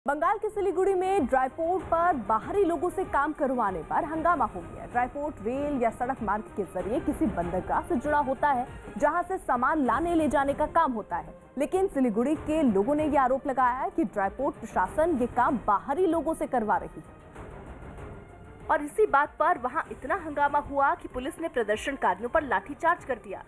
बंगाल के सिलीगुड़ी में ड्राईपोर्ट पर बाहरी लोगों से काम करवाने पर हंगामा हो गया। ड्राईपोर्ट रेल या सड़क मार्ग के जरिए किसी बंदरगाह से जुड़ा होता है, जहां से सामान लाने ले जाने का काम होता है। लेकिन सिलीगुड़ी के लोगों ने यह आरोप लगाया है कि ड्राईपोर्ट प्रशासन ये काम बाहरी लोगों से करवा रही है। और इसी बात पर वहां इतना हंगामा हुआ कि पुलिस ने प्रदर्शनकारियों पर लाठीचार्ज कर दिया।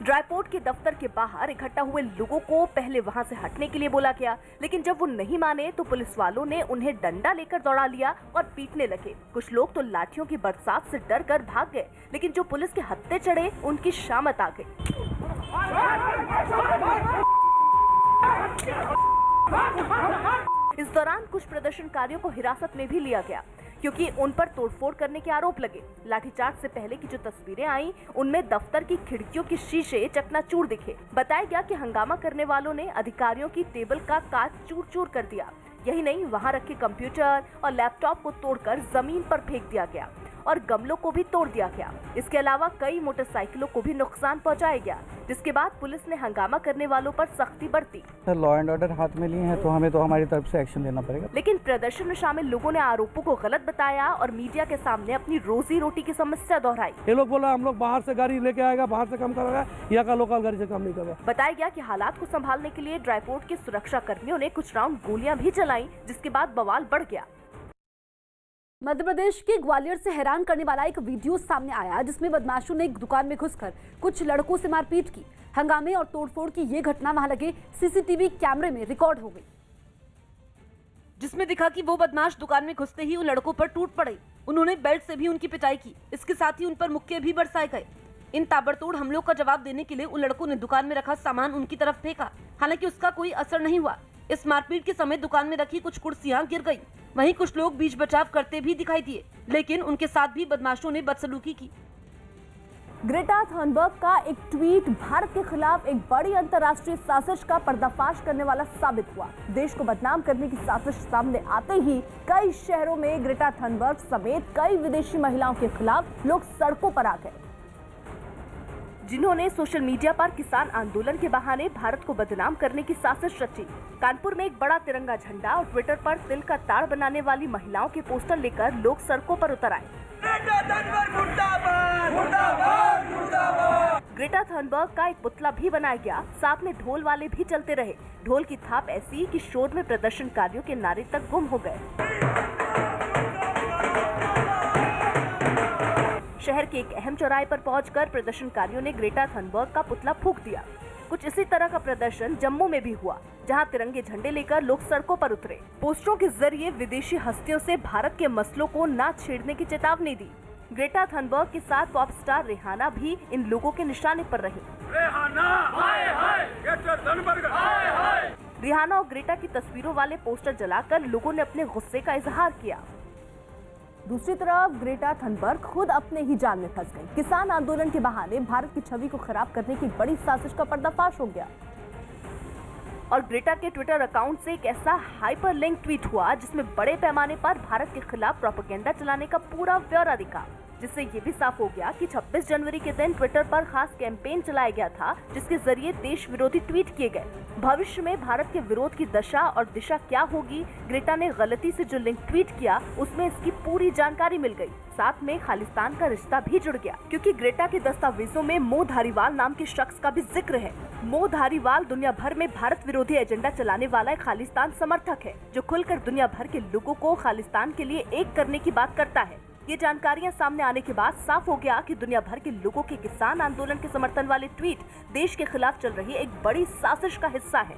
ड्राईपोर्ट के दफ्तर के बाहर इकट्ठा हुए लोगों को पहले वहां से हटने के लिए बोला गया, लेकिन जब वो नहीं माने तो पुलिस वालों ने उन्हें डंडा लेकर दौड़ा लिया और पीटने लगे। कुछ लोग तो लाठियों की बरसात से डर कर भाग गए, लेकिन जो पुलिस के हत्थे चढ़े उनकी शामत आ गई। इस दौरान कुछ प्रदर्शनकारियों को हिरासत में भी लिया गया, क्योंकि उन पर तोड़फोड़ करने के आरोप लगे। लाठीचार्ज से पहले की जो तस्वीरें आईं, उनमें दफ्तर की खिड़कियों के शीशे चकनाचूर दिखे। बताया गया कि हंगामा करने वालों ने अधिकारियों की टेबल का कांच चूर-चूर कर दिया। यही नहीं, वहां रखे कंप्यूटर और लैपटॉप को तोड़कर जमीन पर फेंक दिया गया और गमलों को भी तोड़ दिया गया। इसके अलावा कई मोटरसाइकिलों को भी नुकसान पहुंचाया गया, जिसके बाद पुलिस ने हंगामा करने वालों पर सख्ती बरती। लॉ एंड ऑर्डर हाथ में लिए हैं तो हमें तो हमारी तरफ से एक्शन लेना पड़ेगा। लेकिन प्रदर्शन में शामिल लोगों ने आरोपों को गलत बताया और मीडिया के सामने अपनी रोजी रोटी की समस्या दोहराई। ये लोग बोला हम लोग बाहर से गाड़ी लेके आएगा, बाहर से काम करेगा, यहाँ का लोकल गाड़ी से काम नहीं करेगा। बताया गया कि हालात को संभालने के लिए ड्राईपोर्ट के सुरक्षा कर्मियों ने कुछ राउंड गोलियां भी चलाई, जिसके बाद बवाल बढ़ गया। मध्य प्रदेश के ग्वालियर से हैरान करने वाला एक वीडियो सामने आया, जिसमें बदमाशों ने एक दुकान में घुसकर कुछ लड़कों से मारपीट की। हंगामे और तोड़फोड़ की ये घटना वहां लगे सीसीटीवी कैमरे में रिकॉर्ड हो गई, जिसमें दिखा कि वो बदमाश दुकान में घुसते ही उन लड़कों पर टूट पड़े। उन्होंने बेल्ट से भी उनकी पिटाई की। इसके साथ ही उन पर मुक्के भी बरसाए गए। इन ताबड़तोड़ हमलों का जवाब देने के लिए उन लड़कों ने दुकान में रखा सामान उनकी तरफ फेंका। हालांकि उसका कोई असर नहीं हुआ। इस मारपीट के समय दुकान में रखी कुछ कुर्सियां गिर गयी। वहीं कुछ लोग बीच बचाव करते भी दिखाई दिए, लेकिन उनके साथ भी बदमाशों ने बदसलूकी की। ग्रेटा थनबर्ग का एक ट्वीट भारत के खिलाफ एक बड़ी अंतर्राष्ट्रीय साजिश का पर्दाफाश करने वाला साबित हुआ। देश को बदनाम करने की साजिश सामने आते ही कई शहरों में ग्रेटा थनबर्ग समेत कई विदेशी महिलाओं के खिलाफ लोग सड़कों पर आ गए, जिन्होंने सोशल मीडिया पर किसान आंदोलन के बहाने भारत को बदनाम करने की साजिश रची। कानपुर में एक बड़ा तिरंगा झंडा और ट्विटर पर तिल का ताड़ बनाने वाली महिलाओं के पोस्टर लेकर लोग सड़कों पर उतर आए। ग्रेटा थनबर्ग का एक पुतला भी बनाया गया, साथ में ढोल वाले भी चलते रहे। ढोल की थाप ऐसी कि शोर में प्रदर्शनकारियों के नारे तक गुम हो गए। शहर के एक अहम चौराहे पर पहुंचकर प्रदर्शनकारियों ने ग्रेटा थनबर्ग का पुतला फूंक दिया। कुछ इसी तरह का प्रदर्शन जम्मू में भी हुआ, जहां तिरंगे झंडे लेकर लोग सड़कों पर उतरे। पोस्टरों के जरिए विदेशी हस्तियों से भारत के मसलों को न छेड़ने की चेतावनी दी। ग्रेटा थनबर्ग के साथ पॉप स्टार रिहाना भी इन लोगों के निशाने पर रही। रिहाना और ग्रेटा की तस्वीरों वाले पोस्टर जलाकर लोगों ने अपने गुस्से का इजहार किया। दूसरी तरफ ग्रेटा थनबर्ग खुद अपने ही जाल में फंस गई। किसान आंदोलन के बहाने भारत की छवि को खराब करने की बड़ी साजिश का पर्दाफाश हो गया और ग्रेटा के ट्विटर अकाउंट से एक ऐसा हाइपरलिंक ट्वीट हुआ, जिसमें बड़े पैमाने पर भारत के खिलाफ प्रोपेगेंडा चलाने का पूरा ब्यौरा दिखा, जिससे ये भी साफ हो गया कि 26 जनवरी के दिन ट्विटर पर खास कैंपेन चलाया गया था, जिसके जरिए देश विरोधी ट्वीट किए गए। भविष्य में भारत के विरोध की दशा और दिशा क्या होगी, ग्रेटा ने गलती से जो लिंक ट्वीट किया उसमें इसकी पूरी जानकारी मिल गई। साथ में खालिस्तान का रिश्ता भी जुड़ गया, क्योंकि ग्रेटा के दस्तावेजों में मो धारीवाल नाम के शख्स का भी जिक्र है। मो धारीवाल दुनिया भर में भारत विरोधी एजेंडा चलाने वाला एक खालिस्तान समर्थक है, जो खुलकर दुनिया भर के लोगों को खालिस्तान के लिए एक करने की बात करता है। ये जानकारियां सामने आने के बाद साफ हो गया कि दुनिया भर के लोगों के किसान आंदोलन के समर्थन वाले ट्वीट देश के खिलाफ चल रही एक बड़ी साजिश का हिस्सा है,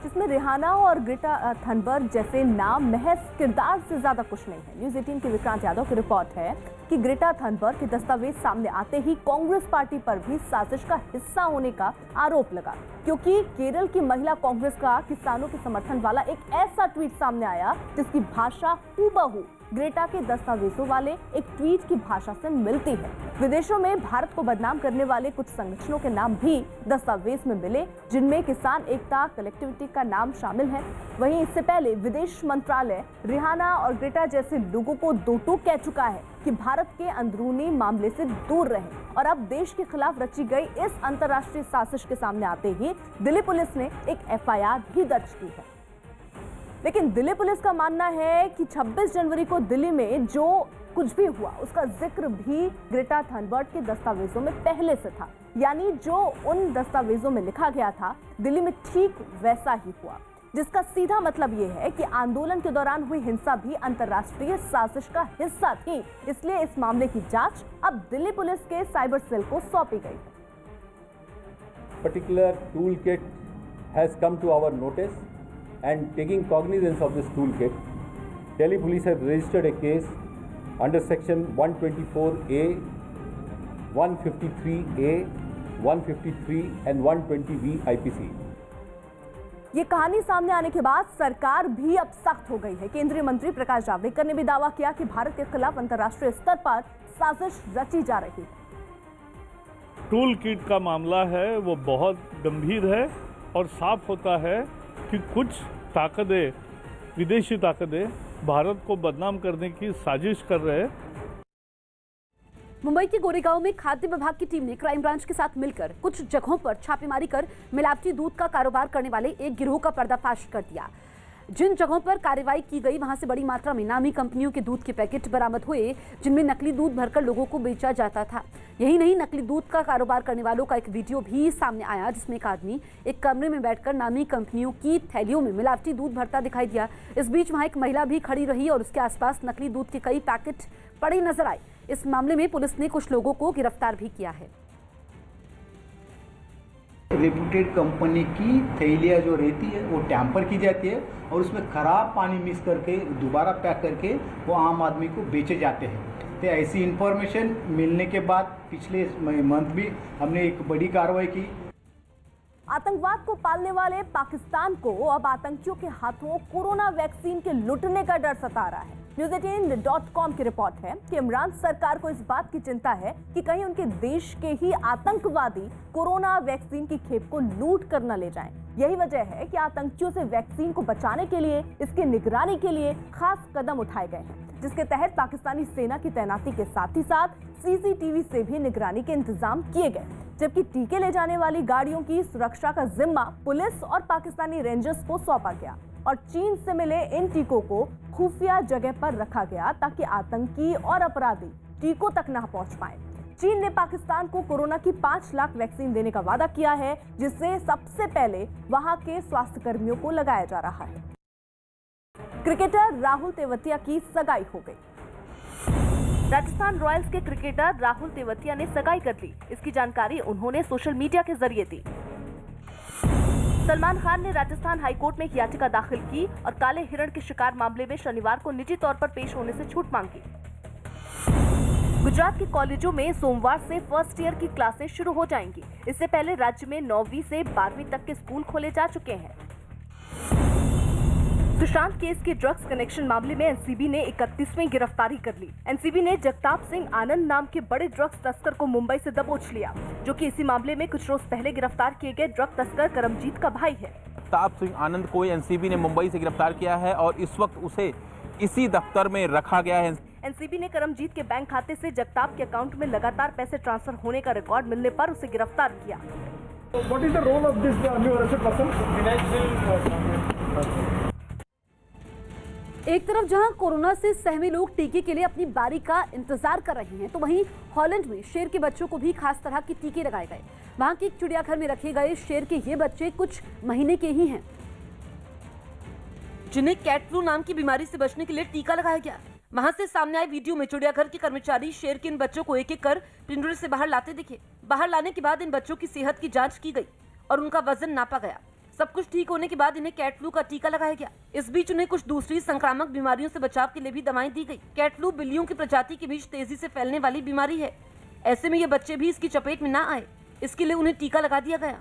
जिसमें रिहाना और ग्रेटा थनबर्ग जैसे नाम महज किरदार से ज्यादा कुछ नहीं है। न्यूज़ 18 के विक्रांत यादव की रिपोर्ट है कि ग्रेटा थनबर्ग के दस्तावेज सामने आते ही कांग्रेस पार्टी पर भी साजिश का हिस्सा होने का आरोप लगा, क्योंकि केरल की महिला कांग्रेस का किसानों के समर्थन वाला एक ऐसा ट्वीट सामने आया जिसकी भाषा हूबहू ग्रेटा के दस्तावेजों वाले एक ट्वीट की भाषा से मिलती है। विदेशों में भारत को बदनाम करने वाले कुछ संगठनों के नाम भी दस्तावेज में मिले, जिनमें किसान एकता कलेक्टिविटी का नाम शामिल है। वहीं इससे पहले विदेश मंत्रालय रिहाना और ग्रेटा जैसे लोगों को दो टूक कह चुका है कि भारत के अंदरूनी मामले से दूर रहें। और अब देश के खिलाफ रची गई इस अंतर्राष्ट्रीय साजिश के सामने आते ही दिल्ली पुलिस ने एक एफआईआर भी दर्ज की है। लेकिन दिल्ली पुलिस का मानना है कि 26 जनवरी को दिल्ली में जो कुछ भी हुआ उसका जिक्र भी ग्रेटा थनबर्ग के दस्तावेजों में पहले से था, यानी जो उन दस्तावेजों में लिखा गया था दिल्ली में ठीक वैसा ही हुआ, जिसका सीधा मतलब ये है कि आंदोलन के दौरान हुई हिंसा भी अंतर्राष्ट्रीय साजिश का हिस्सा थी। इसलिए इस मामले की जांच अब दिल्ली पुलिस के साइबर सेल को सौंपी गई है। Particular toolkit has come to our notice, and taking cognizance of this toolkit, Delhi Police has registered a case under section 124A, 153A, 153 and 120B IPC. ये कहानी सामने आने के बाद सरकार भी अब सख्त हो गई है। केंद्रीय मंत्री प्रकाश जावड़ेकर ने भी दावा किया कि भारत के खिलाफ अंतर्राष्ट्रीय स्तर पर साजिश रची जा रही है। टूल किट का मामला है वो बहुत गंभीर है और साफ होता है कि कुछ ताकतें, विदेशी ताकतें भारत को बदनाम करने की साजिश कर रहे हैं। मुंबई के गोरेगांव में खाद्य विभाग की टीम ने क्राइम ब्रांच के साथ मिलकर कुछ जगहों पर छापेमारी कर मिलावटी दूध का कारोबार करने वाले एक गिरोह का पर्दाफाश कर दिया। जिन जगहों पर कार्रवाई की गई वहां से बड़ी मात्रा में नामी कंपनियों के दूध के पैकेट बरामद हुए, जिनमें नकली दूध भरकर लोगों को बेचा जाता था। यही नहीं, नकली दूध का कारोबार करने वालों का एक वीडियो भी सामने आया, जिसमें एक आदमी एक कमरे में बैठकर नामी कंपनियों की थैलियों में मिलावटी दूध भरता दिखाई दिया। इस बीच वहां एक महिला भी खड़ी रही और उसके आसपास नकली दूध के कई पैकेट पड़े नजर आए। इस मामले में पुलिस ने कुछ लोगों को गिरफ्तार भी किया है। रेप्यूटेड कंपनी की थैलियाँ जो रहती है वो टैंपर की जाती है और उसमें खराब पानी मिक्स करके दोबारा पैक करके वो आम आदमी को बेचे जाते हैं। तो ऐसी इंफॉर्मेशन मिलने के बाद पिछले मंथ भी हमने एक बड़ी कार्रवाई की। आतंकवाद को पालने वाले पाकिस्तान को अब आतंकियों के हाथों कोरोना वैक्सीन के लुटने का डर सता रहा है। News18.com की रिपोर्ट है कि इमरान सरकार को इस बात की चिंता है कि कहीं उनके देश के ही आतंकवादी कोरोना वैक्सीन की खेप को लूट कर न ले जाएं। यही वजह है कि आतंकियों से वैक्सीन को बचाने के लिए इसकी निगरानी के लिए खास कदम उठाए गए हैं, जिसके तहत पाकिस्तानी सेना की तैनाती के साथ ही साथ सीसीटीवी से भी निगरानी के इंतजाम किए गए। जबकि टीके ले जाने वाली गाड़ियों की सुरक्षा का जिम्मा पुलिस और पाकिस्तानी रेंजर्स को सौंपा गया और चीन से मिले इन टीकों को खुफिया जगह पर रखा गया ताकि आतंकी और अपराधी टीकों तक न पहुंच पाए। चीन ने पाकिस्तान को कोरोना की 5 लाख वैक्सीन देने का वादा किया है, जिससे सबसे पहले वहां के स्वास्थ्य कर्मियों को लगाया जा रहा है। क्रिकेटर राहुल तेवतिया की सगाई हो गई। राजस्थान रॉयल्स के क्रिकेटर राहुल तेवतिया ने सगाई कर ली। इसकी जानकारी उन्होंने सोशल मीडिया के जरिए दी। सलमान खान ने राजस्थान हाईकोर्ट में एक याचिका दाखिल की और काले हिरण के शिकार मामले में शनिवार को निजी तौर पर पेश होने से छूट मांगी। गुजरात के कॉलेजों में सोमवार से फर्स्ट ईयर की क्लासें शुरू हो जाएंगी। इससे पहले राज्य में 9वीं से 12वीं तक के स्कूल खोले जा चुके हैं। सुशांत केस के ड्रग्स कनेक्शन मामले में एनसीबी ने 31वीं गिरफ्तारी कर ली। एनसीबी ने जगताप सिंह आनंद नाम के बड़े ड्रग्स तस्कर को मुंबई से दबोच लिया, जो कि इसी मामले में कुछ रोज पहले गिरफ्तार किए गए ड्रग तस्कर करमजीत का भाई है। जगताप सिंह आनंद को एनसीबी ने मुंबई से गिरफ्तार किया है और इस वक्त उसे इसी दफ्तर में रखा गया है। एनसीबी ने करमजीत के बैंक खाते से जगताप के अकाउंट में लगातार पैसे ट्रांसफर होने का रिकॉर्ड मिलने पर उसे गिरफ्तार किया। What is the role of this new arrested person? एक तरफ जहां कोरोना से सहमे लोग टीके के लिए अपनी बारी का इंतजार कर रहे हैं, तो वहीं हॉलैंड में शेर के बच्चों को भी खास तरह के टीके लगाए गए। वहां के एक चिड़ियाघर में रखे गए शेर के ये बच्चे कुछ महीने के ही हैं, जिन्हें कैट फ्लू नाम की बीमारी से बचने के लिए टीका लगाया गया। वहां से सामने आए वीडियो में चिड़ियाघर के कर्मचारी शेर के इन बच्चों को एक एक कर पिंजरे से बाहर लाते दिखे। बाहर लाने के बाद इन बच्चों की सेहत की जांच की गई और उनका वजन नापा गया। सब कुछ ठीक होने के बाद इन्हें कैट फ्लू का टीका लगाया गया। इस बीच उन्हें कुछ दूसरी संक्रामक बीमारियों से बचाव के लिए भी दवाएं दी गई। कैट फ्लू बिल्लियों की प्रजाति के बीच तेजी से फैलने वाली बीमारी है। ऐसे में ये बच्चे भी इसकी चपेट में ना आए, इसके लिए उन्हें टीका लगा दिया गया।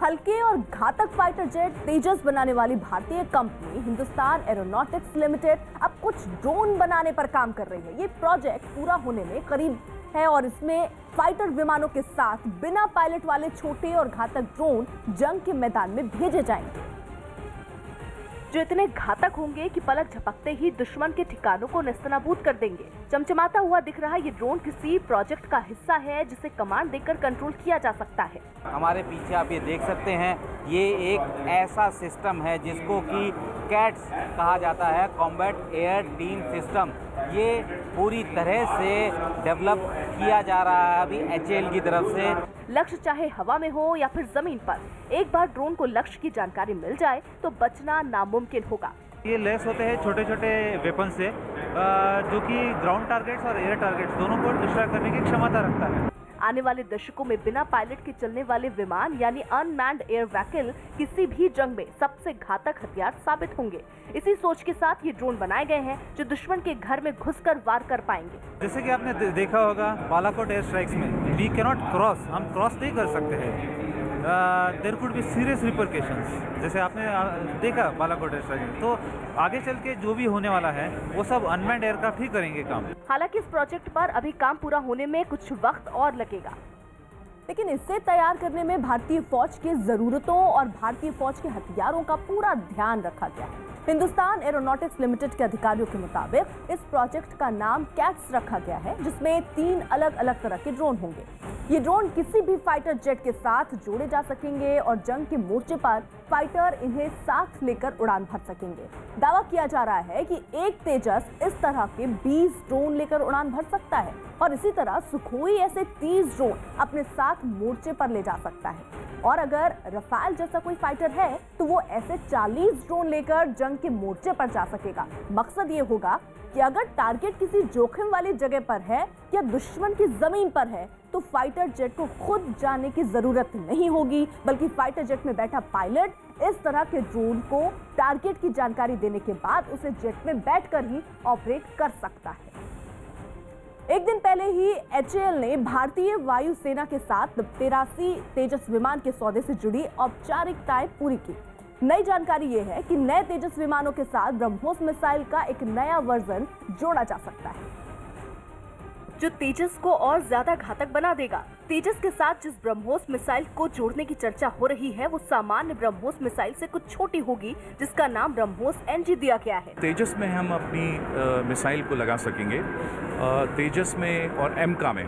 हल्के और घातक फाइटर जेट तेजस बनाने वाली भारतीय कंपनी हिंदुस्तान एरोनॉटिक्स लिमिटेड अब कुछ ड्रोन बनाने पर काम कर रही है। ये प्रोजेक्ट पूरा होने में करीब है और इसमें फाइटर विमानों के साथ बिना पायलट वाले छोटे और घातक ड्रोन जंग के मैदान में भेजे जाएंगे, जो इतने घातक होंगे कि पलक झपकते ही दुश्मन के ठिकानों को नेस्तनाबूद कर देंगे। चमचमाता हुआ दिख रहा ये ड्रोन किसी प्रोजेक्ट का हिस्सा है जिसे कमांड देकर कंट्रोल किया जा सकता है। हमारे पीछे आप ये देख सकते हैं, ये एक ऐसा सिस्टम है जिसको कि कैट्स कहा जाता है, कॉम्बैट एयर टीम सिस्टम। ये पूरी तरह से डेवलप किया जा रहा है अभी HAL की तरफ से। लक्ष्य चाहे हवा में हो या फिर जमीन पर, एक बार ड्रोन को लक्ष्य की जानकारी मिल जाए तो बचना नामुमकिन होगा। ये लेस होते हैं छोटे छोटे वेपन से, जो कि ग्राउंड टारगेट्स और एयर टारगेट्स दोनों को डिस्ट्रॉय करने की क्षमता रखता है। आने वाले दशकों में बिना पायलट के चलने वाले विमान यानी अनमैन्ड एयर व्हीकल किसी भी जंग में सबसे घातक हथियार साबित होंगे। इसी सोच के साथ ये ड्रोन बनाए गए हैं जो दुश्मन के घर में घुसकर वार कर पाएंगे। जैसे कि आपने देखा होगा बालाकोट एयर स्ट्राइक्स में, वी कैनॉट क्रॉस, हम क्रॉस नहीं कर सकते हैं। देयर कुड बी सीरियस रिपरकेशंस, जैसे आपने देखा बालाकोट एयर स्ट्राइक में। तो आगे चल के जो भी होने वाला है वो सब अनमैन्ड एयरक्राफ्ट ही करेंगे काम। हालांकि इस प्रोजेक्ट पर अभी काम पूरा होने में कुछ वक्त और लगेगा, लेकिन इसे तैयार करने में भारतीय फौज की जरूरतों और भारतीय फौज के हथियारों का पूरा ध्यान रखा गया है। हिंदुस्तान एरोनॉटिक्स लिमिटेड के अधिकारियों के मुताबिक इस प्रोजेक्ट का नाम कैट्स रखा गया है, जिसमें 3 अलग अलग तरह के ड्रोन होंगे। ये ड्रोन किसी भी फाइटर जेट के साथ जोड़े जा सकेंगे और जंग के मोर्चे पर फाइटर इन्हें साथ लेकर उड़ान भर सकेंगे। दावा किया जा रहा है कि एक तेजस इस तरह के 20 ड्रोन लेकर उड़ान भर सकता है और इसी तरह सुखोई ऐसे 30 ड्रोन अपने साथ मोर्चे पर ले जा सकता है। और अगर रफाल जैसा कोई फाइटर है तो वो ऐसे 40 ड्रोन लेकर जंग के मोर्चे पर जा सकेगा। मकसद ये होगा कि अगर टारगेट किसी जोखिम वाली जगह पर है या दुश्मन की जमीन पर है तो फाइटर जेट को खुद जाने की जरूरत नहीं होगी, बल्कि फाइटर जेट में बैठा पायलट इस तरह के ड्रोन को टारगेट की जानकारी देने के बाद उसे जेट में बैठकर ही ऑपरेट कर सकता है। एक दिन पहले ही HAL ने भारतीय वायुसेना के साथ 83 तेजस विमान के सौदे से जुड़ी औपचारिकताएं पूरी की। नई जानकारी ये है कि नए तेजस विमानों के साथ ब्रह्मोस मिसाइल का एक नया वर्जन जोड़ा जा सकता है, जो तेजस को और ज्यादा घातक बना देगा। तेजस के साथ जिस ब्रह्मोस मिसाइल को जोड़ने की चर्चा हो रही है वो सामान्य ब्रह्मोस मिसाइल से कुछ छोटी होगी, जिसका नाम ब्रह्मोस NG दिया गया है। तेजस में हम अपनी मिसाइल को लगा सकेंगे, तेजस में और एमका में,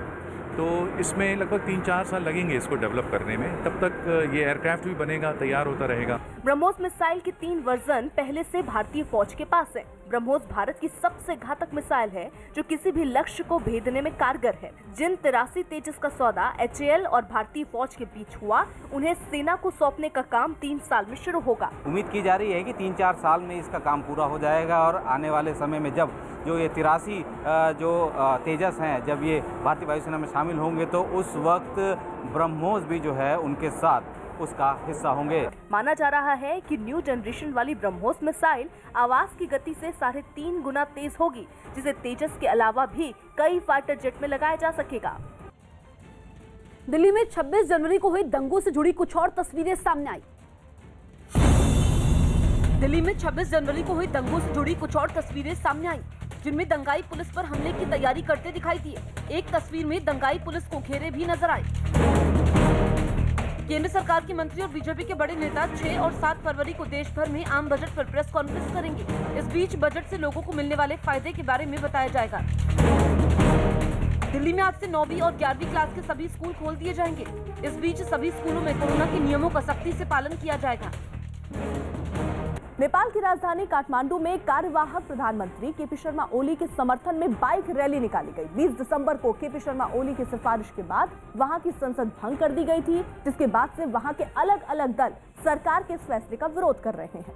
तो इसमें लगभग 3-4 साल लगेंगे इसको डेवलप करने में। तब तक ये एयरक्राफ्ट भी बनेगा, तैयार होता रहेगा। ब्रह्मोस मिसाइल के 3 वर्जन पहले से भारतीय फौज के पास है। ब्रह्मोस भारत की सबसे घातक मिसाइल है जो किसी भी लक्ष्य को भेदने में कारगर है। जिन 83 तेजस का सौदा HAL और भारतीय फौज के बीच हुआ, उन्हें सेना को सौंपने का काम 3 साल में शुरू होगा। उम्मीद की जा रही है कि 3-4 साल में इसका काम पूरा हो जाएगा और आने वाले समय में जब जो ये 83 जो तेजस हैं, जब ये भारतीय वायुसेना में शामिल होंगे तो उस वक्त ब्रह्मोस भी जो है उनके साथ उसका हिस्सा होंगे। माना जा रहा है कि न्यू जनरेशन वाली ब्रह्मोस मिसाइल आवाज की गति से 3.5 गुना तेज होगी, जिसे तेजस के अलावा भी कई फाइटर जेट में लगाया जा सकेगा। दिल्ली में 26 जनवरी को हुई दंगों से जुड़ी कुछ और तस्वीरें सामने आई। दिल्ली में 26 जनवरी को हुई दंगों से जुड़ी कुछ और तस्वीरें सामने आई, जिनमें दंगाई पुलिस पर हमले की तैयारी करते दिखाई दिए। एक तस्वीर में दंगाई पुलिस को घेरे भी नजर आए। केंद्र सरकार के मंत्री और बीजेपी के बड़े नेता 6 और 7 फरवरी को देश भर में आम बजट पर प्रेस कॉन्फ्रेंस करेंगे। इस बीच बजट से लोगों को मिलने वाले फायदे के बारे में बताया जाएगा। दिल्ली में आज से 9वीं और 11वीं क्लास के सभी स्कूल खोल दिए जाएंगे। इस बीच सभी स्कूलों में कोरोना के नियमों का सख्ती से पालन किया जाएगा। नेपाल की राजधानी काठमांडू में कार्यवाहक प्रधानमंत्री केपी शर्मा ओली के समर्थन में बाइक रैली निकाली गई। 20 दिसंबर को केपी शर्मा ओली की सिफारिश के बाद वहां की संसद भंग कर दी गई थी, जिसके बाद से वहां के अलग अलग दल सरकार के इस फैसले का विरोध कर रहे हैं,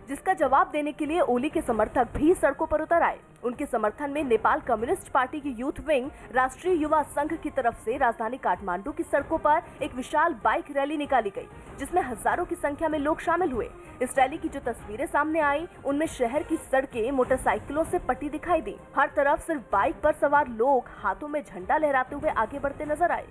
जिसका जवाब देने के लिए ओली के समर्थक भी सड़कों पर उतर आए। उनके समर्थन में नेपाल कम्युनिस्ट पार्टी की यूथ विंग राष्ट्रीय युवा संघ की तरफ से राजधानी काठमांडू की सड़कों पर एक विशाल बाइक रैली निकाली गई, जिसमें हजारों की संख्या में लोग शामिल हुए। इस रैली की जो तस्वीरें सामने आई, उनमें शहर की सड़कें मोटरसाइकिलों से पटी दिखाई दी। हर तरफ सिर्फ बाइक पर सवार लोग हाथों में झंडा लहराते हुए आगे बढ़ते नजर आए।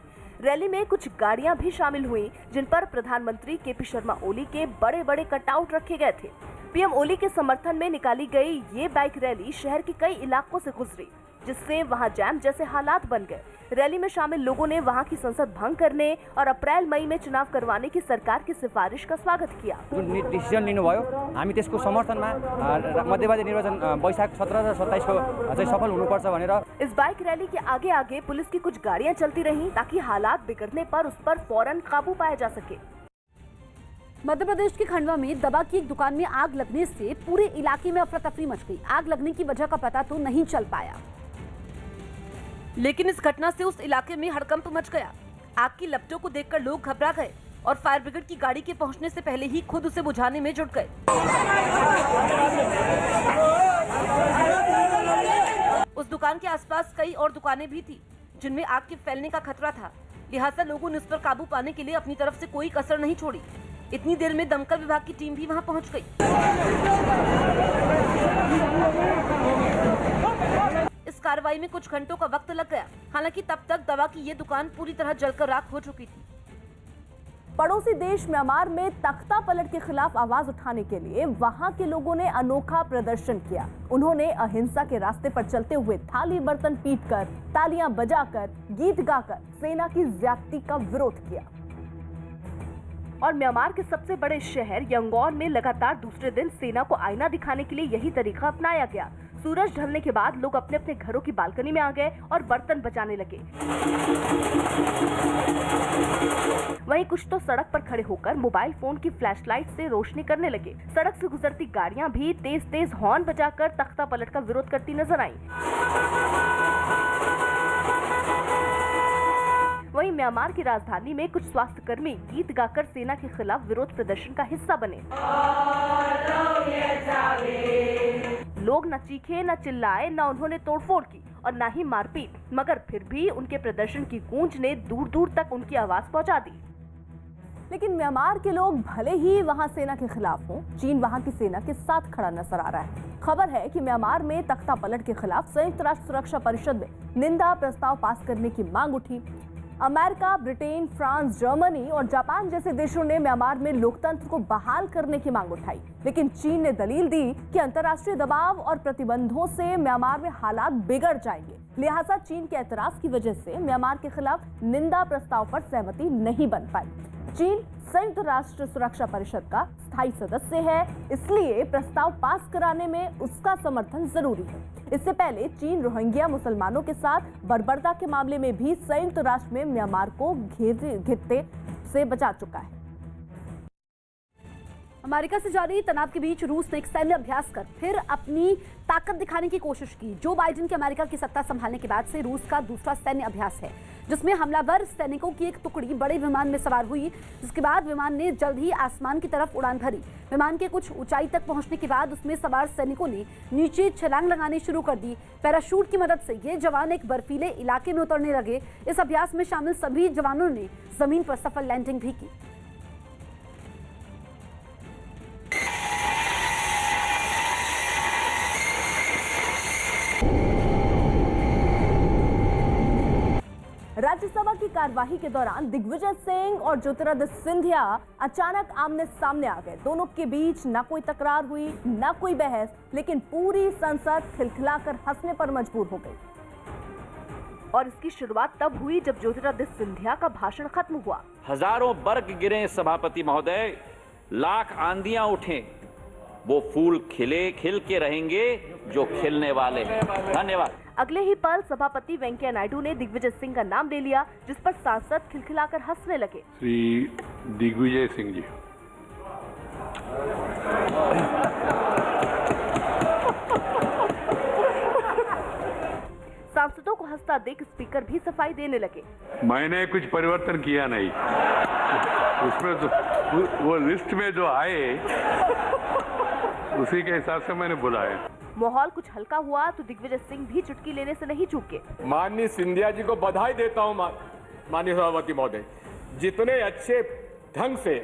रैली में कुछ गाड़ियां भी शामिल हुई, जिन पर प्रधानमंत्री केपी शर्मा ओली के बड़े बड़े कटआउट रखे गए थे। पीएम ओली के समर्थन में निकाली गई ये बाइक रैली शहर के कई इलाकों से गुजरी, जिससे वहां जैम जैसे हालात बन गए। रैली में शामिल लोगों ने वहां की संसद भंग करने और अप्रैल मई में चुनाव करवाने की सरकार की सिफारिश का स्वागत किया। डिसिजन लिनुभयो, हामी त्यसको समर्थनमा मध्यवर्ती निर्वाचन वैशाख 17 र 27 को चाहिँ सफल हुनुपर्छ भनेर। इस बाइक रैली के आगे आगे पुलिस की कुछ गाड़ियां चलती रहीं ताकि हालात बिगड़ने पर उस पर फौरन काबू पाया जा सके। मध्य प्रदेश के खंडवा में दवा की एक दुकान में आग लगने से पूरे इलाके में अफरा तफरी मच गई। आग लगने की वजह का पता तो नहीं चल पाया, लेकिन इस घटना से उस इलाके में हड़कंप मच गया। आग की लपटों को देखकर लोग घबरा गए और फायर ब्रिगेड की गाड़ी के पहुंचने से पहले ही खुद उसे बुझाने में जुट गए। उस दुकान के आसपास कई और दुकानें भी थी जिनमें आग के फैलने का खतरा था, लिहाजा लोगों ने उस पर काबू पाने के लिए अपनी तरफ से कोई कसर नहीं छोड़ी। इतनी देर में दमकल विभाग की टीम भी वहां पहुंच गई। इस कार्रवाई में कुछ घंटों का वक्त लग गया। हालांकि तब तक दवा की ये दुकान पूरी तरह जलकर राख हो चुकी थी। पड़ोसी देश म्यांमार में तख्ता पलट के खिलाफ आवाज उठाने के लिए वहां के लोगों ने अनोखा प्रदर्शन किया। उन्होंने अहिंसा के रास्ते पर चलते हुए थाली बर्तन पीटकर, तालियां बजाकर, गीत गाकर सेना की ज्यादती का विरोध किया। और म्यांमार के सबसे बड़े शहर यंगोन में लगातार दूसरे दिन सेना को आईना दिखाने के लिए यही तरीका अपनाया गया। सूरज ढलने के बाद लोग अपने अपने घरों की बालकनी में आ गए और बर्तन बजाने लगे। वहीं कुछ तो सड़क पर खड़े होकर मोबाइल फोन की फ्लैशलाइट से रोशनी करने लगे। सड़क से गुजरती गाड़ियां भी तेज तेज हॉर्न बजाकर तख्ता पलट का विरोध करती नजर आईं। वहीं म्यांमार की राजधानी में कुछ स्वास्थ्यकर्मी गीत गाकर सेना के खिलाफ विरोध प्रदर्शन का हिस्सा बने। लोग न चीखे, न चिल्लाए, न उन्होंने तोड़फोड़ की और न ही मारपीट, मगर फिर भी उनके प्रदर्शन की गूंज ने दूर दूर तक उनकी आवाज पहुंचा दी। लेकिन म्यांमार के लोग भले ही वहां सेना के खिलाफ हों, चीन वहां की सेना के साथ खड़ा नजर आ रहा है। खबर है कि म्यांमार में तख्ता पलट के खिलाफ संयुक्त राष्ट्र सुरक्षा परिषद में निंदा प्रस्ताव पास करने की मांग उठी। अमेरिका, ब्रिटेन, फ्रांस, जर्मनी और जापान जैसे देशों ने म्यांमार में लोकतंत्र को बहाल करने की मांग उठाई, लेकिन चीन ने दलील दी कि अंतर्राष्ट्रीय दबाव और प्रतिबंधों से म्यांमार में हालात बिगड़ जाएंगे। लिहाजा चीन के एतराज की वजह से म्यांमार के खिलाफ निंदा प्रस्ताव पर सहमति नहीं बन पाई। चीन संयुक्त राष्ट्र सुरक्षा परिषद का स्थायी सदस्य है, इसलिए प्रस्ताव पास कराने में उसका समर्थन जरूरी है। इससे पहले चीन रोहिंग्या मुसलमानों के साथ बर्बरता के मामले में भी संयुक्त राष्ट्र में म्यांमार को घिरते से बचा चुका है। अमेरिका से जारी तनाव के बीच रूस ने एक सैन्य अभ्यास कर फिर अपनी ताकत दिखाने की कोशिश की। जो बाइडेन के अमेरिका की सत्ता संभालने के बाद से रूस का दूसरा सैन्य अभ्यास है, जिसमें हमलावर सैनिकों की एक टुकड़ी बड़े विमान में सवार हुई, जिसके बाद विमान ने जल्द ही आसमान की तरफ उड़ान भरी। विमान के कुछ ऊंचाई तक पहुंचने के बाद उसमें सवार सैनिकों ने नीचे छलांग लगानी शुरू कर दी। पैराशूट की मदद से ये जवान एक बर्फीले इलाके में उतरने लगे। इस अभ्यास में शामिल सभी जवानों ने जमीन पर सफल लैंडिंग भी की। राज्यसभा की कार्यवाही के दौरान दिग्विजय सिंह और ज्योतिरादित्य सिंधिया अचानक आमने सामने आ गए। दोनों के बीच न कोई तकरार हुई, न कोई बहस, लेकिन पूरी संसद खिलखिलाकर हंसने पर मजबूर हो गई। और इसकी शुरुआत तब हुई जब ज्योतिरादित्य सिंधिया का भाषण खत्म हुआ। हजारों बर्ग गिरे सभापति महोदय, लाख आंधियां उठें, वो फूल खिल के रहेंगे जो खिलने वाले हैं। धन्यवाद। अगले ही पल सभापति वेंकैया नायडू ने दिग्विजय सिंह का नाम ले लिया, जिस पर सांसद खिलखिलाकर हंसने लगे। श्री दिग्विजय सिंह जी। सांसदों को हंसता देख स्पीकर भी सफाई देने लगे। मैंने कुछ परिवर्तन किया नहीं, उसमें तो वो लिस्ट में जो आए उसी के हिसाब से मैंने बुलाया। माहौल कुछ हल्का हुआ तो दिग्विजय सिंह भी चुटकी लेने से नहीं चूके। माननीय सिंधिया जी को बधाई देता हूं माननीय सभापति महोदय, जितने अच्छे ढंग से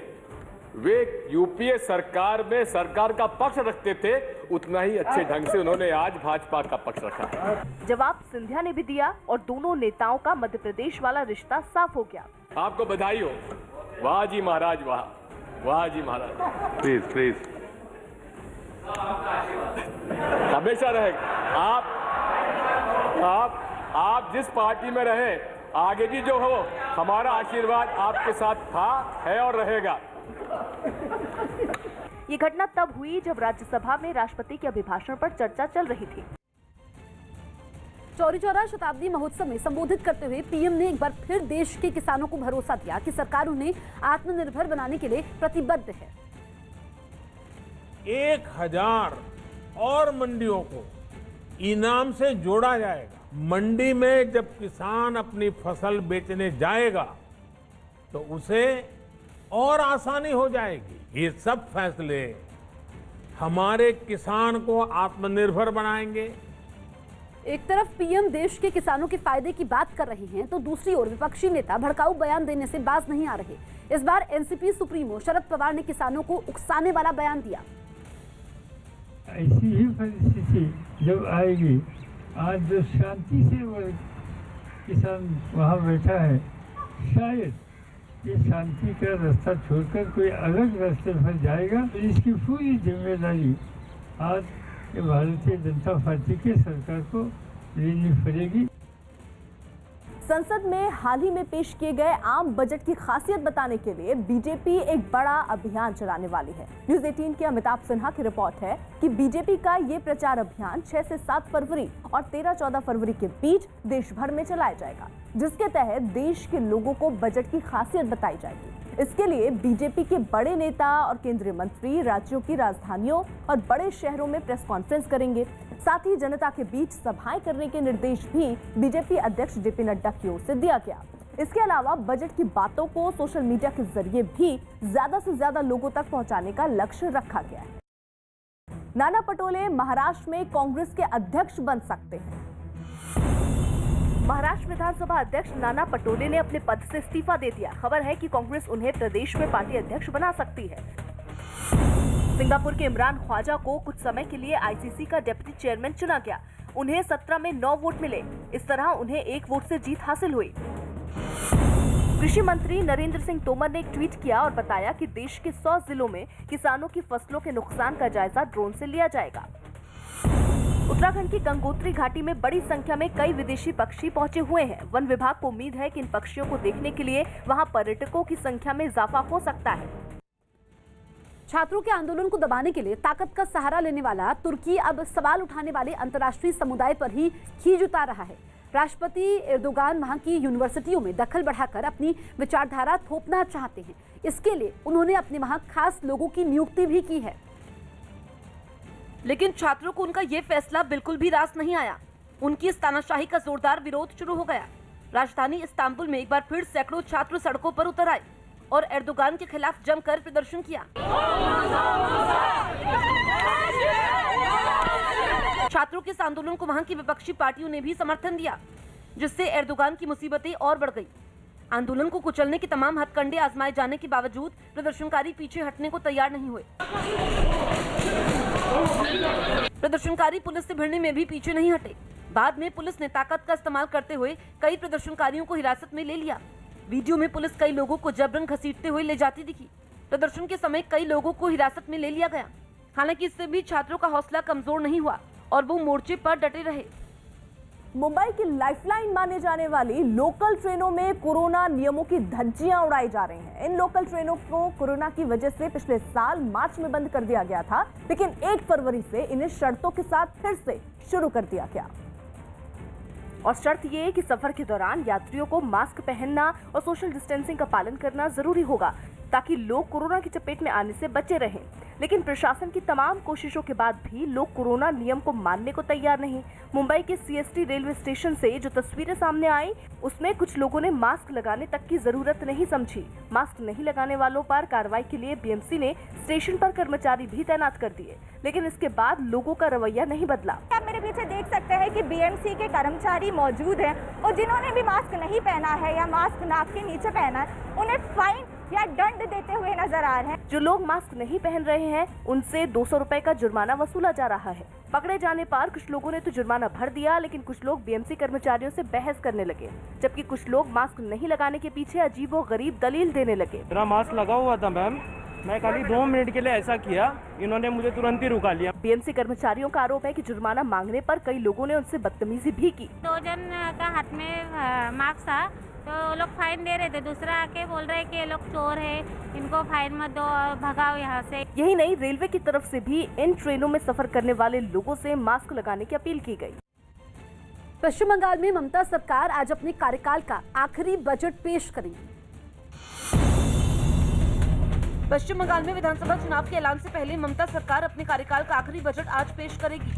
वे यूपीए सरकार में सरकार का पक्ष रखते थे, उतना ही अच्छे ढंग से उन्होंने आज भाजपा का पक्ष रखा है। जवाब सिंधिया ने भी दिया और दोनों नेताओं का मध्य प्रदेश वाला रिश्ता साफ हो गया। आपको बधाई हो। वाह जी महाराज, वाह, वाह जी महाराज। प्लीज प्लीज हमेशा रहेगा। आप जिस पार्टी में रहे, आगे भी जो हो, हमारा आशीर्वाद आपके साथ था, है और रहेगा। ये घटना तब हुई जब राज्यसभा में राष्ट्रपति के अभिभाषण पर चर्चा चल रही थी। चौरी चौरा शताब्दी महोत्सव में संबोधित करते हुए पीएम ने एक बार फिर देश के किसानों को भरोसा दिया कि सरकार उन्हें आत्मनिर्भर बनाने के लिए प्रतिबद्ध है। 1000 और मंडियों को इनाम से जोड़ा जाएगा। मंडी में जब किसान अपनी फसल बेचने जाएगा तो उसे और आसानी हो जाएगी। ये सब फैसले हमारे किसान को आत्मनिर्भर बनाएंगे। एक तरफ पीएम देश के किसानों के फायदे की बात कर रहे हैं तो दूसरी ओर विपक्षी नेता भड़काऊ बयान देने से बाज नहीं आ रहे। इस बार एनसीपी सुप्रीमो शरद पवार ने किसानों को उकसाने वाला बयान दिया। ऐसी ही परिस्थिति जब आएगी, आज जो शांति से वो किसान वहाँ बैठा है, शायद ये शांति का रास्ता छोड़कर कोई अलग रास्ते पर जाएगा, तो इसकी पूरी जिम्मेदारी आज ये भारतीय जनता पार्टी के सरकार को लेनी पड़ेगी। संसद में हाल ही में पेश किए गए आम बजट की खासियत बताने के लिए बीजेपी एक बड़ा अभियान चलाने वाली है। न्यूज़ 18 के अमिताभ सिन्हा की रिपोर्ट है कि बीजेपी का ये प्रचार अभियान 6 से 7 फरवरी और 13-14 फरवरी के बीच देश भर में चलाया जाएगा, जिसके तहत देश के लोगों को बजट की खासियत बताई जाएगी। इसके लिए बीजेपी के बड़े नेता और केंद्रीय मंत्री राज्यों की राजधानियों और बड़े शहरों में प्रेस कॉन्फ्रेंस करेंगे। साथ ही जनता के बीच सभाएं करने के निर्देश भी बीजेपी अध्यक्ष जेपी नड्डा की ओर से दिया गया। इसके अलावा बजट की बातों को सोशल मीडिया के जरिए भी ज्यादा से ज्यादा लोगों तक पहुंचाने का लक्ष्य रखा गया है। नाना पटोले महाराष्ट्र में कांग्रेस के अध्यक्ष बन सकते हैं। महाराष्ट्र विधानसभा अध्यक्ष नाना पटोले ने अपने पद से इस्तीफा दे दिया। खबर है कि कांग्रेस उन्हें प्रदेश में पार्टी अध्यक्ष बना सकती है। सिंगापुर के इमरान ख्वाजा को कुछ समय के लिए आईसीसी का डिप्टी चेयरमैन चुना गया। उन्हें 17 में 9 वोट मिले। इस तरह उन्हें 1 वोट से जीत हासिल हुई। कृषि मंत्री नरेंद्र सिंह तोमर ने एक ट्वीट किया और बताया कि देश के 100 जिलों में किसानों की फसलों के नुकसान का जायजा ड्रोन से लिया जाएगा। उत्तराखंड की गंगोत्री घाटी में बड़ी संख्या में कई विदेशी पक्षी पहुंचे हुए हैं। वन विभाग को उम्मीद है कि इन पक्षियों को देखने के लिए वहां पर्यटकों की संख्या में इजाफा हो सकता है। छात्रों के आंदोलन को दबाने के लिए ताकत का सहारा लेने वाला तुर्की अब सवाल उठाने वाले अंतर्राष्ट्रीय समुदाय पर ही खींच उतार रहा है। राष्ट्रपति एर्दोगान वहां की यूनिवर्सिटियों में दखल बढ़ाकर अपनी विचारधारा थोपना चाहते हैं। इसके लिए उन्होंने अपने वहां खास लोगों की नियुक्ति भी की है। लेकिन छात्रों को उनका ये फैसला बिल्कुल भी रास नहीं आया। उनकी इस तानाशाही का जोरदार विरोध शुरू हो गया। राजधानी इस्तांबुल में एक बार फिर सैकड़ों छात्र सड़कों पर उतर आए और एर्दोगान के खिलाफ जमकर प्रदर्शन किया। छात्रों के इस आंदोलन को वहां की विपक्षी पार्टियों ने भी समर्थन दिया, जिससे एर्दोगान की मुसीबतें और बढ़ गई। आंदोलन को कुचलने के तमाम हथकंडे आजमाए जाने के बावजूद प्रदर्शनकारी पीछे हटने को तैयार नहीं हुए। प्रदर्शनकारी पुलिस से भिड़ने में भी पीछे नहीं हटे। बाद में पुलिस ने ताकत का इस्तेमाल करते हुए कई प्रदर्शनकारियों को हिरासत में ले लिया। वीडियो में पुलिस कई लोगों को जबरन घसीटते हुए ले जाती दिखी। प्रदर्शन के समय कई लोगों को हिरासत में ले लिया गया। हालांकि इससे भी छात्रों का हौसला कमजोर नहीं हुआ और वो मोर्चे पर डटे रहे। मुंबई की लाइफलाइन माने जाने वाली लोकल ट्रेनों में कोरोना नियमों की धज्जियां उड़ाई जा रही हैं। इन लोकल ट्रेनों को कोरोना की वजह से पिछले साल मार्च में बंद कर दिया गया था, लेकिन 1 फरवरी से इन्हें शर्तों के साथ फिर से शुरू कर दिया गया। और शर्त ये है कि सफर के दौरान यात्रियों को मास्क पहनना और सोशल डिस्टेंसिंग का पालन करना जरूरी होगा, ताकि लोग कोरोना की चपेट में आने से बचे रहें। लेकिन प्रशासन की तमाम कोशिशों के बाद भी लोग कोरोना नियम को मानने को तैयार नहीं। मुंबई के सीएसटी रेलवे स्टेशन से जो तस्वीरें सामने आई, उसमें कुछ लोगों ने मास्क लगाने तक की जरूरत नहीं समझी। मास्क नहीं लगाने वालों पर कार्रवाई के लिए बीएमसी ने स्टेशन पर कर्मचारी भी तैनात कर दिए, लेकिन इसके बाद लोगों का रवैया नहीं बदला। आप मेरे पीछे देख सकते हैं कि बीएमसी के कर्मचारी मौजूद हैं और जिन्होंने भी मास्क नहीं पहना है या मास्क नाक के नीचे पहना है, उन्हें फाइन या दंड देते हुए नजर आ रहे हैं। जो लोग मास्क नहीं पहन रहे हैं उनसे 200 रुपए का जुर्माना वसूला जा रहा है। पकड़े जाने पर कुछ लोगों ने तो जुर्माना भर दिया, लेकिन कुछ लोग बीएमसी कर्मचारियों से बहस करने लगे, जबकि कुछ लोग मास्क नहीं लगाने के पीछे अजीबोगरीब दलील देने लगे। मेरा मास्क लगा हुआ था मैम, मैं खाली 2 मिनट के लिए ऐसा किया, इन्होंने मुझे तुरंत ही रुका लिया। बीएमसी कर्मचारियों का आरोप है कि जुर्माना मांगने पर कई लोगों ने उनसे बदतमीजी भी की। 2 जन का हाथ में मास्क था तो लोग फाइन दे रहे थे, दूसरा आके बोल रहे कि ये लोग चोर है, इनको फाइन मत दो और भगाओ यहाँ से। यही नहीं, रेलवे की तरफ से भी इन ट्रेनों में सफर करने वाले लोगों से मास्क लगाने की अपील की गई। पश्चिम बंगाल में ममता सरकार आज अपने कार्यकाल का आखिरी बजट पेश करेंगी। पश्चिम बंगाल में विधानसभा चुनाव के ऐलान से पहले ममता सरकार अपने कार्यकाल का आखिरी बजट आज पेश करेगी।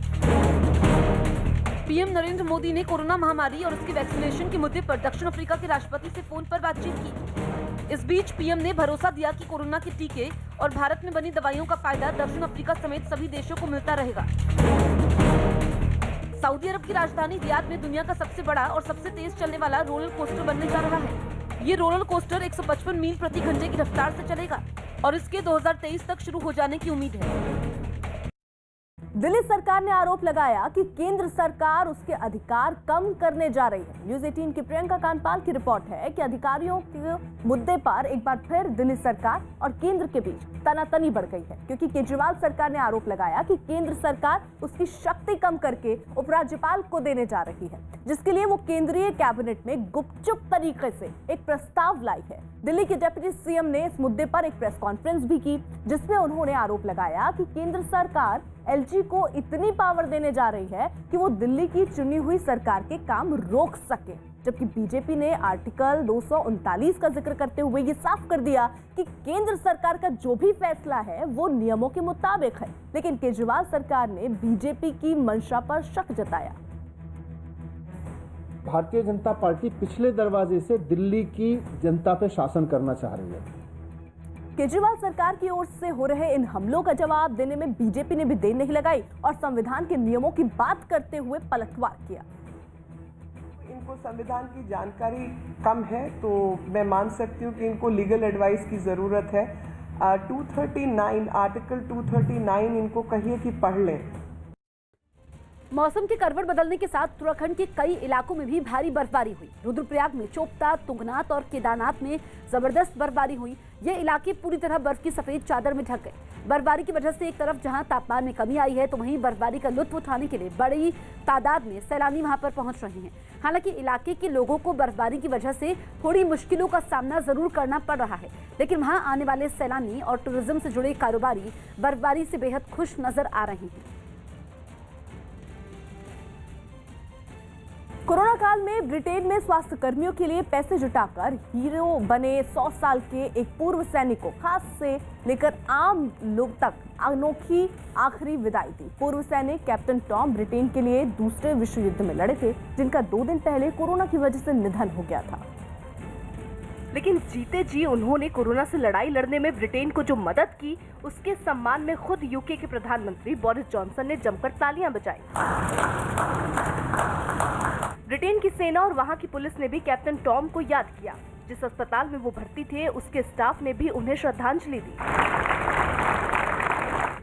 पीएम नरेंद्र मोदी ने कोरोना महामारी और उसकी वैक्सीनेशन के मुद्दे पर दक्षिण अफ्रीका के राष्ट्रपति से फोन पर बातचीत की। इस बीच पीएम ने भरोसा दिया कि कोरोना के टीके और भारत में बनी दवाइयों का फायदा दक्षिण अफ्रीका समेत सभी देशों को मिलता रहेगा। सऊदी अरब की राजधानी रियाद में दुनिया का सबसे बड़ा और सबसे तेज चलने वाला रोलर कोस्टर बनने जा रहा है। ये रोलर कोस्टर 155 मील प्रति घंटे की रफ्तार से चलेगा और इसके 2023 तक शुरू हो जाने की उम्मीद है। दिल्ली सरकार ने आरोप लगाया कि केंद्र सरकार उसके अधिकार कम करने जा रही है। न्यूज 18 की प्रियंका कांडपाल की रिपोर्ट है कि अधिकारियों के मुद्दे पर एक बार फिर दिल्ली सरकार और केंद्र के बीच तनातनी बढ़ गई है, क्योंकि केजरीवाल सरकार ने आरोप लगाया कि केंद्र सरकार उसकी शक्ति कम करके उपराज्यपाल को देने जा रही है, जिसके लिए वो केंद्रीय कैबिनेट में गुपचुप तरीके से एक प्रस्ताव लाई है। दिल्ली के डिप्टी सीएम ने इस मुद्दे पर एक प्रेस कॉन्फ्रेंस भी की, जिसमें उन्होंने आरोप लगाया कि केंद्र सरकार एलजी को इतनी पावर देने जा रही है कि वो दिल्ली की चुनी हुई सरकार के काम रोक सके, जबकि बीजेपी ने आर्टिकल 239 का जिक्र करते हुए ये साफ कर दिया कि केंद्र सरकार का जो भी फैसला है वो नियमों के मुताबिक है। लेकिन केजरीवाल सरकार ने बीजेपी की मंशा पर शक जताया। भारतीय जनता पार्टी पिछले दरवाजे से दिल्ली की जनता पे शासन करना चाह रही है। केजरीवाल सरकार की ओर से हो रहे इन हमलों का जवाब देने में बीजेपी ने भी देर नहीं लगाई और संविधान के नियमों की बात करते हुए पलटवार किया। इनको संविधान की जानकारी कम है, तो मैं मान सकती हूँ कि इनको लीगल एडवाइस की ज़रूरत है। 239 आर्टिकल 239 इनको कहिए कि पढ़ लें। मौसम के करवट बदलने के साथ उत्तराखंड के कई इलाकों में भी भारी बर्फबारी हुई। रुद्रप्रयाग में चोपता, तुंगनाथ और केदारनाथ में जबरदस्त बर्फबारी हुई। ये इलाके पूरी तरह बर्फ की सफेद चादर में ढक गए। बर्फबारी की वजह से एक तरफ जहां तापमान में कमी आई है, तो वहीं बर्फबारी का लुत्फ उठाने के लिए बड़ी तादाद में सैलानी वहां पर पहुंच रहे हैं। हालांकि इलाके के लोगों को बर्फबारी की वजह से थोड़ी मुश्किलों का सामना जरूर करना पड़ रहा है, लेकिन वहां आने वाले सैलानी और टूरिज्म से जुड़े कारोबारी बर्फबारी से बेहद खुश नजर आ रहे हैं। कोरोना काल में ब्रिटेन में स्वास्थ्य कर्मियों के लिए पैसे जुटाकर हीरो बने 100 साल के एक पूर्व सैनिक को खास से लेकर आम लोग तक अनोखी आखिरी विदाई दी। पूर्व सैनिक कैप्टन टॉम ब्रिटेन के लिए दूसरे विश्व युद्ध में लड़े थे, जिनका 2 दिन पहले कोरोना की वजह से निधन हो गया था। लेकिन जीते जी उन्होंने कोरोना से लड़ाई लड़ने में ब्रिटेन को जो मदद की, उसके सम्मान में खुद यूके के प्रधानमंत्री बोरिस जॉनसन ने जमकर तालियां बजाई। ब्रिटेन की सेना और वहां की पुलिस ने भी कैप्टन टॉम को याद किया। जिस अस्पताल में वो भर्ती थे, उसके स्टाफ ने भी उन्हें श्रद्धांजलि दी।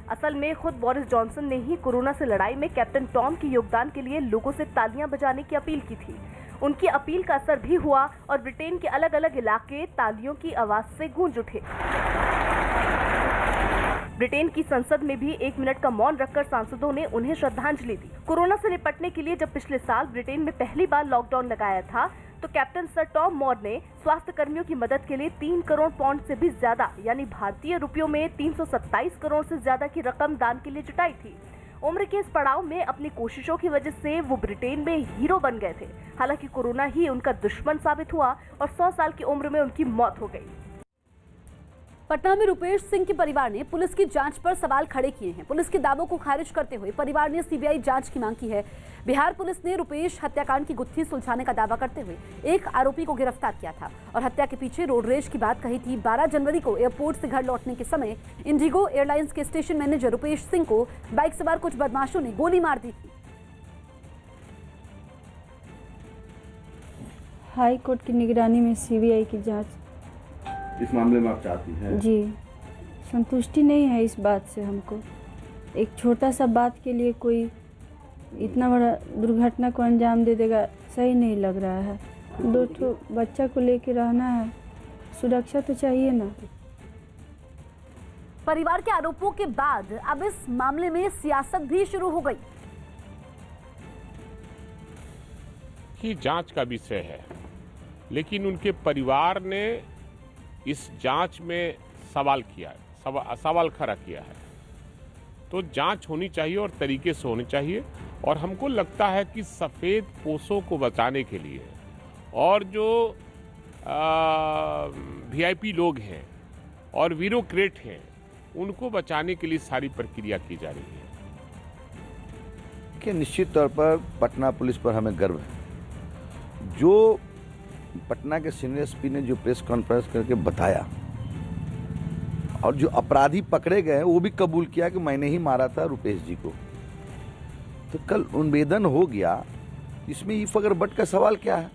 असल में खुद बोरिस जॉनसन ने ही कोरोना से लड़ाई में कैप्टन टॉम के योगदान के लिए लोगों से तालियां बजाने की अपील की थी। उनकी अपील का असर भी हुआ और ब्रिटेन के अलग अलग इलाके तालियों की आवाज से गूंज उठे। ब्रिटेन की संसद में भी 1 मिनट का मौन रखकर सांसदों ने उन्हें श्रद्धांजलि दी। कोरोना से निपटने के लिए जब पिछले साल ब्रिटेन में पहली बार लॉकडाउन लगाया था, तो कैप्टन सर टॉम मॉर ने स्वास्थ्य कर्मियों की मदद के लिए 3 करोड़ पाउंड से भी ज्यादा, यानी भारतीय रुपयों में 327 करोड़ से ज्यादा की रकम दान के लिए जुटाई थी। उम्र के इस पड़ाव में अपनी कोशिशों की वजह से वो ब्रिटेन में हीरो बन गए थे। हालांकि कोरोना ही उनका दुश्मन साबित हुआ और 100 साल की उम्र में उनकी मौत हो गई। पटना में रुपेश सिंह के परिवार ने पुलिस की जांच पर सवाल खड़े किए हैं। पुलिस के दावों को खारिज करते हुए परिवार ने सीबीआई जांच की मांग की है। बिहार पुलिस ने रुपेश हत्याकांड की गुत्थी सुलझाने का दावा करते हुए एक आरोपी को गिरफ्तार किया था और हत्या के पीछे रोड रेज की बात कही थी। 12 जनवरी को एयरपोर्ट से घर लौटने के समय इंडिगो एयरलाइंस के स्टेशन मैनेजर रुपेश सिंह को बाइक सवार कुछ बदमाशों ने गोली मार दी थी। हाई कोर्ट की निगरानी में सीबीआई की जांच इस मामले में आप चाहती हैं? जी, संतुष्टि नहीं है इस बात से हमको। एक छोटा सा बात के लिए कोई इतना बड़ा दुर्घटना को अंजाम दे देगा, सही नहीं लग रहा है। 2 बच्चा को लेके रहना है, सुरक्षा तो चाहिए ना। परिवार के आरोपों के बाद अब इस मामले में सियासत भी शुरू हो गई। की जांच का विषय है, लेकिन उनके परिवार ने इस जांच में सवाल किया है, सवाल खड़ा किया है। तो जांच होनी चाहिए और तरीके से होनी चाहिए। और हमको लगता है कि सफ़ेद पोसों को बचाने के लिए और जो वीआईपी लोग हैं और ब्यूरोक्रेट हैं, उनको बचाने के लिए सारी प्रक्रिया की जा रही है। कि निश्चित तौर पर पटना पुलिस पर हमें गर्व है। जो पटना के सीनियर एसपी ने जो प्रेस कॉन्फ्रेंस करके बताया और जो अपराधी पकड़े गए वो भी कबूल किया कि मैंने ही मारा था रुपेश जी को, तो कल उन्वेदन हो गया। इसमें ई फगर बट का सवाल क्या है?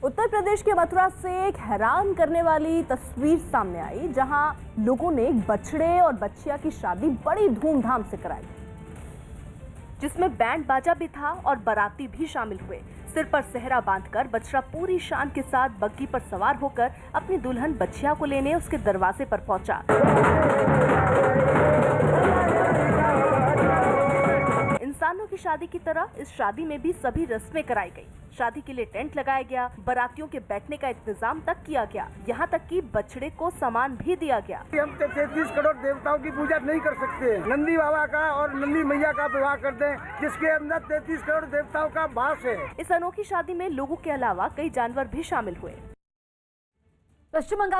उत्तर प्रदेश के मथुरा से एक हैरान करने वाली तस्वीर सामने आई, जहां लोगों ने एक बछड़े और बच्चिया की शादी बड़ी धूमधाम से कराई, जिसमें बैंड बाजा भी था और बाराती भी शामिल हुए। सिर पर सेहरा बांधकर बछड़ा पूरी शान के साथ बग्गी पर सवार होकर अपनी दुल्हन बच्चिया को लेने उसके दरवाजे पर पहुंचा। इंसानों की शादी की तरह इस शादी में भी सभी रस्में कराई गई। शादी के लिए टेंट लगाया गया, बारातियों के बैठने का इंतजाम तक किया गया, यहाँ तक कि बछड़े को सामान भी दिया गया। हम 33 करोड़ देवताओं की पूजा नहीं कर सकते। नंदी बाबा का और नंदी मैया का विवाह करते हैं, जिसके अंदर 33 करोड़ देवताओं का वास है। इस अनोखी शादी में लोगों के अलावा कई जानवर भी शामिल हुए। पश्चिम बंगाल